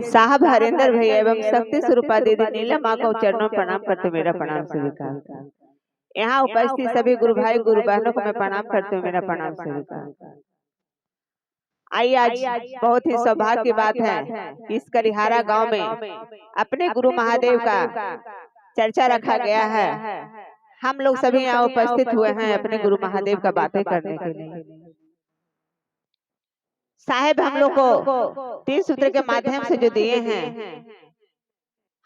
साहब हरेंद्र भैया एवं शक्ति स्वरूपा दीदी नीलम माँ को चरणों में प्रणाम करते मेरा प्रणाम स्वीकार। यहाँ उपस्थित सभी गुरु भाई गुरु बहनों को मैं प्रणाम करते हुए मेरा प्रणाम स्वीकार। आइए आज बहुत ही सौभाग्य की बात है कि इस कलिहारा गांव में अपने गुरु महादेव का चर्चा रखा गया है। हम लोग सभी यहाँ उपस्थित हुए हैं अपने गुरु महादेव का बातें करने के लिए। साहेब हम लोग को 3 सूत्र के माध्यम से जो दिए हैं,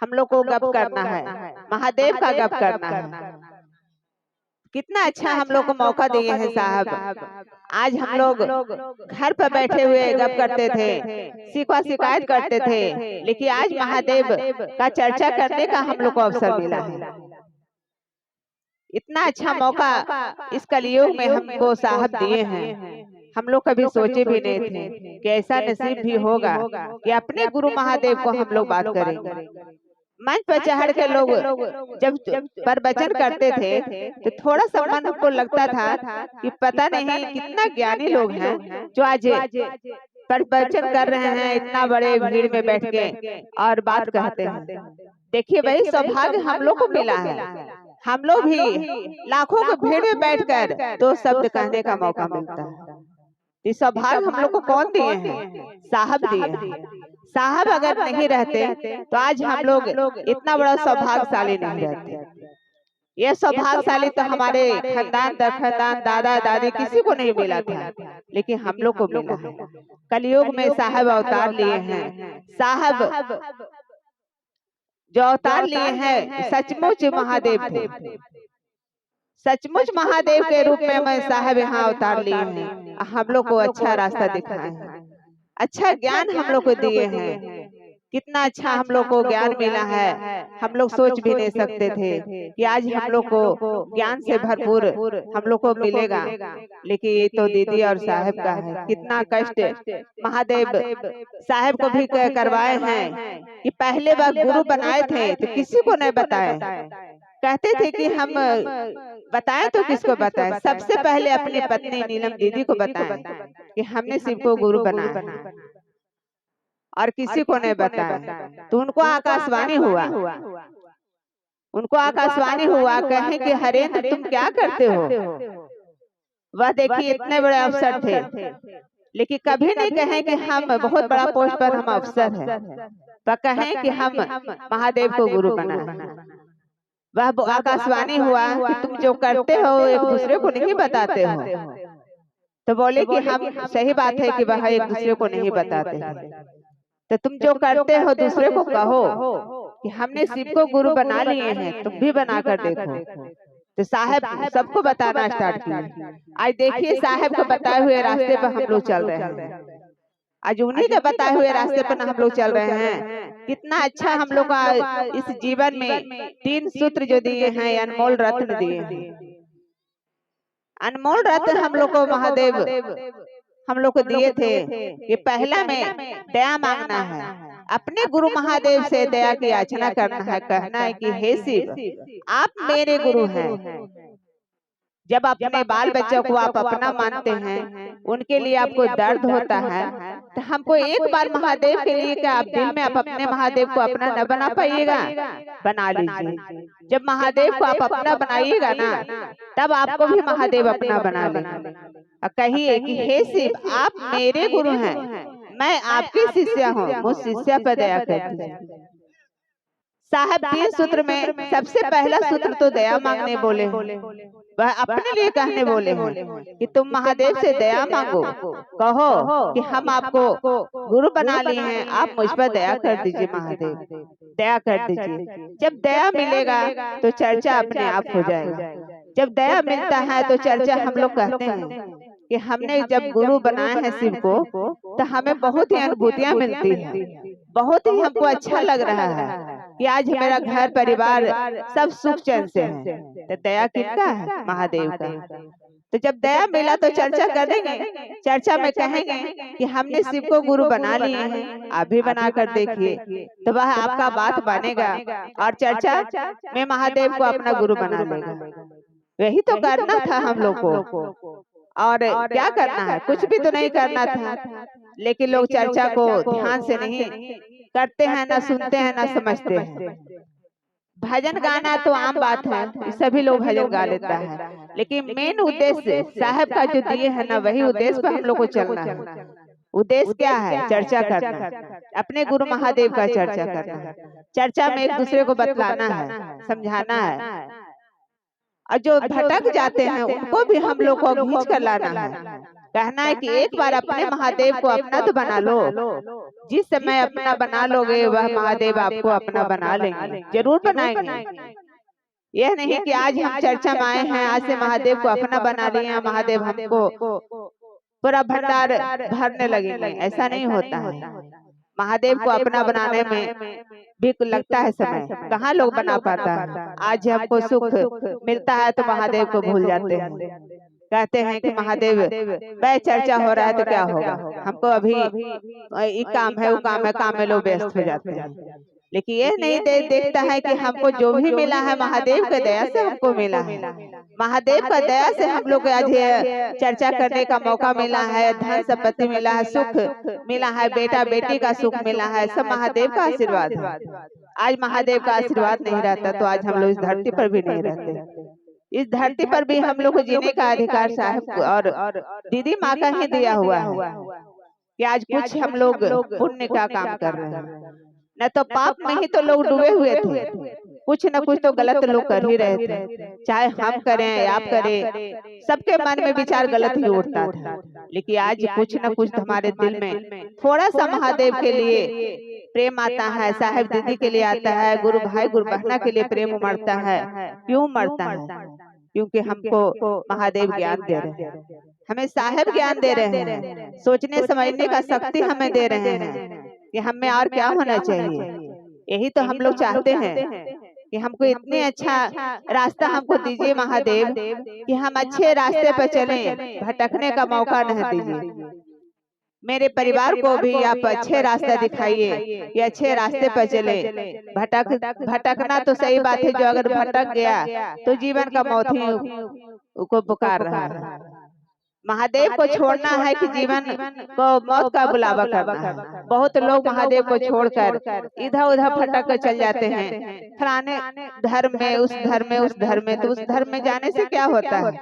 हम लोग को गप करना है, महादेव का गप करना है। कितना अच्छा हम लोग को मौका दिए हैं साहब। आज हम लोग घर पर बैठे हुए गप करते थे, शिकवा शिकायत करते थे, लेकिन आज महादेव का चर्चा करने का हम लोग को अवसर मिला है। इतना अच्छा मौका इस कलयुग में हमको साहब दिए हैं। हम लोग कभी सोचे भी नहीं थे कि ऐसा नसीब भी होगा कि अपने गुरु महादेव को हम लोग बात करेंगे। मंच पर चढ़ के लोग जब प्रवचन करते थे तो थोड़ा सा मन को लगता था कि पता नहीं कितना ज्ञानी लोग हैं जो आज प्रवचन कर रहे हैं इतना बड़े भीड़ में बैठ के और बात कहते हैं। देखिए वही सौभाग्य हम लोग को मिला है। हम लोग भी लाखों के भीड़ में बैठकर 2 शब्द कहने का मौका मिलता है। ये सौभाग्य हम लोग को कौन दिए हैं? साहब दिए हैं। साहब अगर नहीं रहते तो आज हम लोग इतना बड़ा सौभाग्यशाली नहीं रहते। ये सौभाग्यशाली तो हमारे खानदान दर खानदान दादा दादी किसी को नहीं मिला था, लेकिन हम लोग को मिला है। कलयुग में साहब अवतार लिए हैं। साहब जो अवतार लिए हैं सचमुच महादेव थे। सचमुच महादेव के रूप में मैं साहब यहाँ अवतार लिए हैं। हम लोग को अच्छा रास्ता दिखाए हैं, अच्छा ज्ञान हम लोग को दिए हैं। कितना अच्छा हम लोग को ज्ञान मिला है। हम लोग सोच भी नहीं सकते थे कि आज हम लोग को ज्ञान से भरपूर हम लोग को मिलेगा, लेकिन ये तो दीदी और साहब का है। कितना कष्ट महादेव साहब को भी करवाए हैं कि पहले वह गुरु बनाए थे तो किसी को नहीं बताए। कहते थे कि हम बताएं तो किसको बताएं? सबसे पहले अपनी पत्नी नीलम दीदी को बताएं कि हमने शिव को गुरु बनाया और किसी को नहीं बताया। तो उनको आकाशवाणी हुआ, उनको आकाशवाणी हुआ, कहें कि हरेंद्र तुम क्या करते हो? वह देखिए इतने बड़े अफसर थे, लेकिन कभी नहीं कहें कि हम बहुत बड़ा पोस्ट पर हम अफसर हैं, पर कहें कि हम महादेव को गुरु बनाए। वह आकाशवाणी हुआ कि तुम जो करते हो एक दूसरे को नहीं बताते हो। तो बोले कि हम सही बात है कि वह एक दूसरे को नहीं बताते हैं, तो तुम जो करते हो दूसरे को कहो कि हमने शिव को गुरु बना लिए हैं, तुम भी बनाकर देखो। तो साहब सबको बताना स्टार्ट किए। आज देखिए साहब को बताए हुए रास्ते पर हम लोग चल रहे हैं। आज उन्हीं के बताए हुए रास्ते पर हम लोग चल रहे हैं। कितना अच्छा हम लोग का इस जीवन में 3 सूत्र जो दिए हैं, अनमोल रत्न दिए हैं। अनमोल रत्न हम लोग को महादेव हम लोग को दिए थे कि पहला में दया मांगना है। अपने गुरु महादेव से दया की याचना करना है, कहना है कि हे शिव आप मेरे गुरु हैं। जब अपने बाल बच्चों को आप अपना मानते हैं, उनके लिए आपको दर्द होता है, तो हमको एक बार महादेव के लिए क्या आप दिल में आप अपने महादेव को अपना न बना पाइएगा? बना लीजिए। जब महादेव को आप अपना बनाइएगा ना, तब आपको भी महादेव अपना बना लेंगे। और कहिए कि हे शिव आप मेरे गुरु हैं, मैं आपकी शिष्या हूँ, मुझ शिष्या पर दया कर दीजिए। साहब 3 सूत्र में सबसे पहला सूत्र तो दया मांगने बोले, वह अपने लिए कहने बोले हैं कि तुम महादेव से दया मांगो, कहो कि हम आपको गुरु बना लिए हैं, आप मुझ पर दया कर दीजिए। महादेव दया कर दीजिए। जब दया मिलेगा तो चर्चा अपने आप हो जाएगा। जब दया मिलता है तो चर्चा हम लोग कहते हैं कि हमने जब गुरु बनाए हैं शिव को, तो हमें बहुत ही अनुभूतियां मिलती हैं, बहुत ही हमको अच्छा लग रहा है कि आज मेरा घर परिवार सब सुख चैन से है। तो दया किसका है? महादेव का। तो जब दया मिला तो चर्चा करेंगे, चर्चा में कहेंगे कि हमने शिव को गुरु बना लिए हैं, आप भी बना कर देखिए, तो वह आपका बात बनेगा और चर्चा में महादेव को अपना गुरु बना लेगा। वही तो करना था हम लोग को। और क्या करना है? कुछ भी तो नहीं करना था, लेकिन लोग चर्चा को ध्यान से नहीं करते हैं, ना सुनते हैं, ना समझते हैं। भजन गाना तो आम बात है कि सभी लोग भजन गा लेता है, लेकिन मेन उद्देश्य साहब का जो दिए है ना, वही उद्देश्य पर हम लोग को चलना है। उद्देश्य क्या है? चर्चा करना, अपने गुरु महादेव का चर्चा करना। चर्चा में एक दूसरे को बतलाना है, समझाना है, और जो भटक जाते हैं उनको भी हम लोग को खींच कर लाना है। कहना है कि एक बार अपने महादेव को अपना तो बना लो। जिस समय अपना बना लोगे वह महादेव आपको अपना बना लेंगे, जरूर बनाएंगे। यह नहीं कि आज हम चर्चा में आए हैं, आज से महादेव को अपना बना लिए, महादेव हमको पूरा भंडार भरने लगेंगे, ऐसा नहीं होता है। महादेव को अपना बनाने में भी लगता है समय, कहाँ लोग बना पाता है। आज हमको सुख मिलता है तो महादेव को भूल जाते हैं, कहते हैं कि महादेव वह चर्चा हो रहा है तो क्या होगा, हमको अभी ये काम है, वो काम में लोग व्यस्त हो जाते हैं। लेकिन ये नहीं देखता है कि हमको जो भी मिला है महादेव के दया से हमको मिला है। महादेव का दया से हम लोग को आज चर्चा करने का मौका मिला है, धन संपत्ति मिला है, सुख मिला है, बेटा बेटी का सुख मिला है, सब महादेव का आशीर्वाद है। आज महादेव का आशीर्वाद नहीं रहता तो आज हम लोग इस धरती पर भी नहीं रहते। इस धरती पर भी हम लोग को जीने का अधिकार साहब और दीदी माँ का ही दिया हुआ है कि आज कुछ हम लोग पुण्य का काम कर रहे हैं। न तो पाप में ही तो लोग डूबे हुए थे, कुछ न कुछ तो गलत लोग कर ही रहे थे, चाहे हम करें आप करें, सबके मन में विचार गलत ही उठता था। लेकिन आज कुछ न कुछ हमारे दिल में थोड़ा सा महादेव के लिए प्रेम आता है, साहब दीदी के लिए आता है, गुरु भाई गुरु बहना के लिए प्रेम उमड़ता है। क्यों उमड़ता है? क्योंकि हमको महादेव ज्ञान दे रहे हैं, हमें साहब ज्ञान दे रहे हैं, सोचने समझने का शक्ति हमें दे रहे हैं कि हमें और क्या होना चाहिए। यही तो हम लोग चाहते हैं कि हमको इतने अच्छा रास्ता हमको दीजिए महादेव कि हम अच्छे रास्ते पर चलें, भटकने का मौका नहीं दीजिए। मेरे परिवार को भी आप अच्छे रास्ता दिखाइए कि अच्छे रास्ते पर चले। भटकना तो सही बात है, जो अगर भटक गया तो जीवन का मौत ही को पुकार रहा है। महादेव को छोड़ना है कि जीवन को मौत का बुलावा करना है। बहुत लोग महादेव को छोड़कर इधर उधर भटक कर चल जाते हैं, फलाने धर्म में, उस धर्म में, उस धर्म में। तो उस धर्म में जाने से क्या होता है?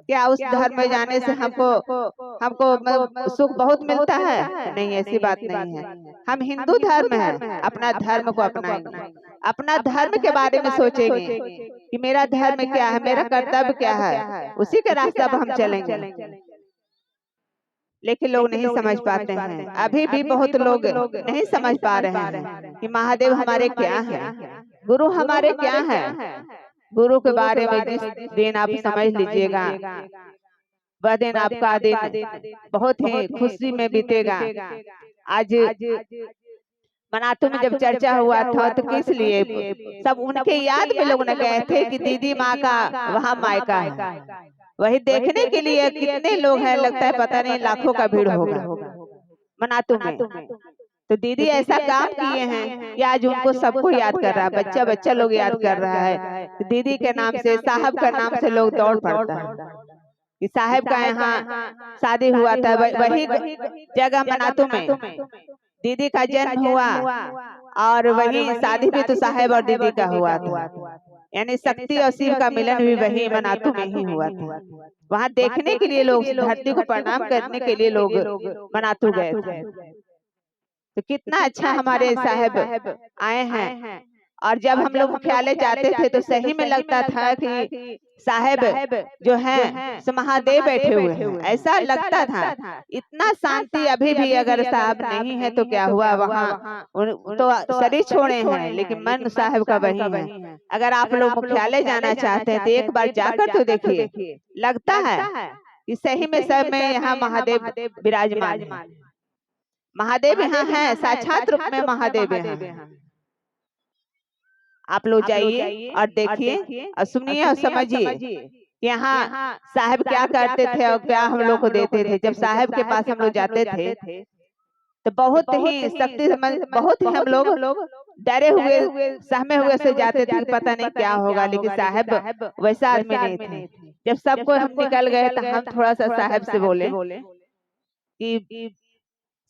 क्या उस धर्म में जाने से हमको सुख बहुत मिलता है? नहीं, ऐसी बात नहीं है। हम हिंदू धर्म है, अपना धर्म को अपनाएंगे, अपना धर्म के बारे में सोचेंगे कि मेरा धर्म क्या है, मेरा कर्तव्य क्या है, उसी के रास्ते पर हम चलेंगे। लेकिन लोग नहीं समझ पाते हैं, अभी भी बहुत लोग नहीं समझ पा रहे हैं कि महादेव हमारे क्या है, गुरु हमारे क्या है। गुरु के बारे में जिस दिन आप समझ लीजिएगा, वह दिन आपका दिन बहुत ही खुशी में बीतेगा। आज मनातू में जब चर्चा हुआ था तो किस लिए सब उनके याद में लोग न गए थे कि दीदी माँ का वहाँ मायका है, वही देखने के लिए कितने लोग हैं, लगता है पता नहीं लाखों का भीड़ होगा मनातू में। तो दीदी ऐसा काम किए हैं कि आज उनको सबको याद कर रहा है, बच्चा बच्चा लोग याद कर रहा है। दीदी के नाम से, साहब का नाम से लोग दौड़ पड़ता है कि साहब का यहाँ शादी हुआ था, वही जगह मनातू में दीदी का जन्म हुआ, और वही शादी भी तो साहब और दीदी का हुआ था। यानी शक्ति और शिव का मिलन भी वही मनातू में ही हुआ था। वहाँ देखने के लिए लोग, धरती को प्रणाम करने के लिए लोग मनातू गए थे। तो कितना अच्छा हमारे साहब आए हैं। और जब हम लोग मुख्यालय जाते थे तो सही में लगता था कि साहब जो है सो महादेव बैठे हुए हैं, ऐसा लगता था। इतना शांति अभी भी अगर साहब नहीं है तो क्या हुआ, वहाँ तो शरीर छोड़े हैं लेकिन मन साहब का वही है। अगर आप लोग मुख्यालय जाना चाहते हैं तो एक बार जाकर तो देखिए, लगता है कि सही में सब में यहाँ महादेव विराजमान है। महादेव यहाँ है, साक्षात रूप में महादेव यहाँ। आप लोग जाइए और देखिए और सुनिए और समझिए यहाँ साहब क्या करते थे और क्या हम लोग को देते थे। जब साहब के पास हम लोग जाते थे तो बहुत ही शक्ति, बहुत ही हम लोग डरे हुए, सहमे हुए से जाते थे, पता नहीं क्या होगा। लेकिन साहब वैसा आदमी नहीं थे। जब सबको हम निकल गए तो हम थोड़ा सा साहब से बोले कि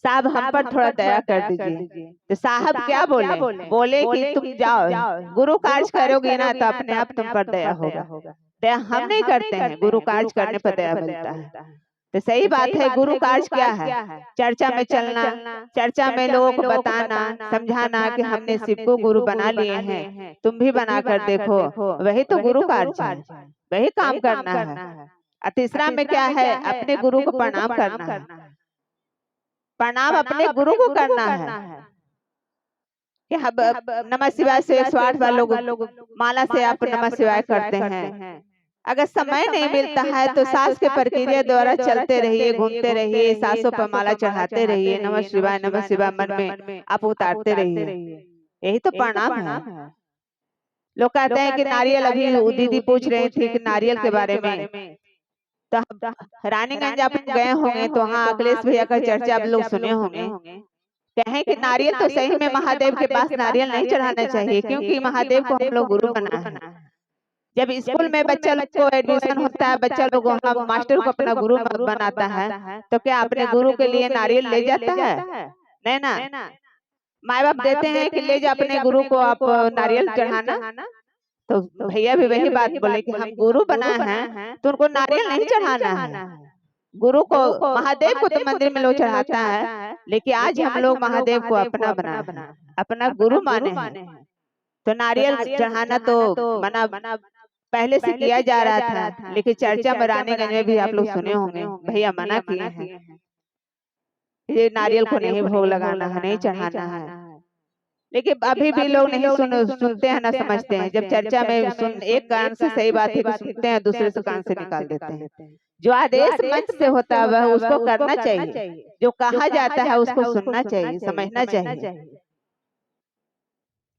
साहब हम पर थोड़ा दया कर दीजिए। तो साहब क्या बोले? बोले कि तुम जाओ, गुरु कार्य करोगे ना तो अपने आप तुम पर दया होगा। दया हम नहीं करते हैं, गुरु कार्य करने पर दया मिलता है। तो सही बात है, गुरु कार्य क्या है? चर्चा में चलना, चर्चा में लोगों को बताना, समझाना कि हमने शिव को गुरु बना लिए हैं, तुम भी बना कर देखो, वही तो गुरु कार्य है, वही काम करना है। और तीसरा में क्या है? अपने गुरु को प्रणाम करना है। प्रणाम अपने गुरु को करना है कि नमः शिवाय से 108 बार लोग माला से आप नमः शिवाय करते हैं। अगर समय नहीं मिलता है तो सांस के प्रक्रिया द्वारा चलते रहिए, घूमते रहिए, सांसों पर माला चढ़ाते रहिए, नमः शिवाय मन में आप उतारते रहिए, यही तो प्रणाम है। लोग कहते हैं कि नारियल, अभी दीदी पूछ रही थी कि नारियल के बारे में, तो रानीगंज आप गए होंगे तो वहाँ अखिलेश भैया का चर्चा आप लोग सुने होंगे। कहें कि नारियल तो सही में महादेव के पास नारियल नहीं चढ़ाना चाहिए, क्योंकि महादेव को हम लोग गुरु बना है। जब स्कूल में बच्चा लोग को एडमिशन होता है, बच्चा लोग वहाँ मास्टर को अपना गुरु बनाता है, तो क्या अपने गुरु के लिए नारियल ले जाता है? नहीं ना। माँ बाप देते हैं कि ले जा अपने गुरु को आप नारियल चढ़ाना। तो भैया भी वही बात बोले कि हम गुरु बना है तो उनको नारियल नहीं चढ़ाना है। गुरु को, महादेव को तो मंदिर में लोग चढ़ाता है, लेकिन आज हम लोग महादेव को अपना बना है, अपना गुरु माने हैं। तो नारियल चढ़ाना तो मना पहले से किया जा रहा था, लेकिन चर्चा में रानीगंज में भी आप लोग सुने होंगे भैया मना किए हैं, ये नारियल को नहीं भोग लगाना है, नहीं चढ़ाना है। लेकिन अभी भी लोग नहीं सुनते हैं, ना समझते हैं। जब चर्चा में एक कान से सही बात है सुनते हैं, दूसरे से कान से निकाल देते हैं। जो आदेश मंच से होता है वह उसको करना चाहिए, जो कहा जाता है उसको सुनना चाहिए, समझना चाहिए।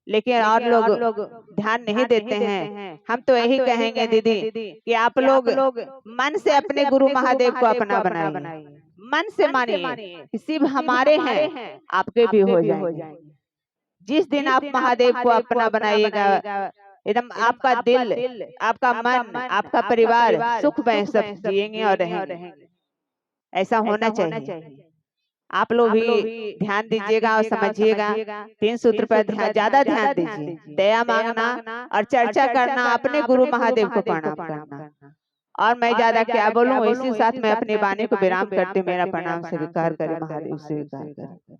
लेकिन और लोग ध्यान नहीं देते हैं। हम तो यही कहेंगे दीदी कि आप लोग मन से अपने गुरु महादेव को अपना बनाइए, मन से मानिए शिव हमारे हैं, आपके भी हो जाएंगे। जिस दिन आप महादेव को अपना बनाइएगा, एकदम आपका दिल, आपका मन, आपका परिवार सुख में सब जिएंगे और रहेंगे। ऐसा होना चाहिए। आप लोग भी ध्यान दीजिएगा और समझिएगा। 3 सूत्र पर ज्यादा ध्यान दीजिए। दया मांगना और चर्चा करना, अपने गुरु महादेव को प्रणाम करना। और मैं ज्यादा क्या बोलूं, इसी साथ में अपनी वाणी को विराम करते मेरा प्रणाम स्वीकार करें, महादेव स्वीकार करें।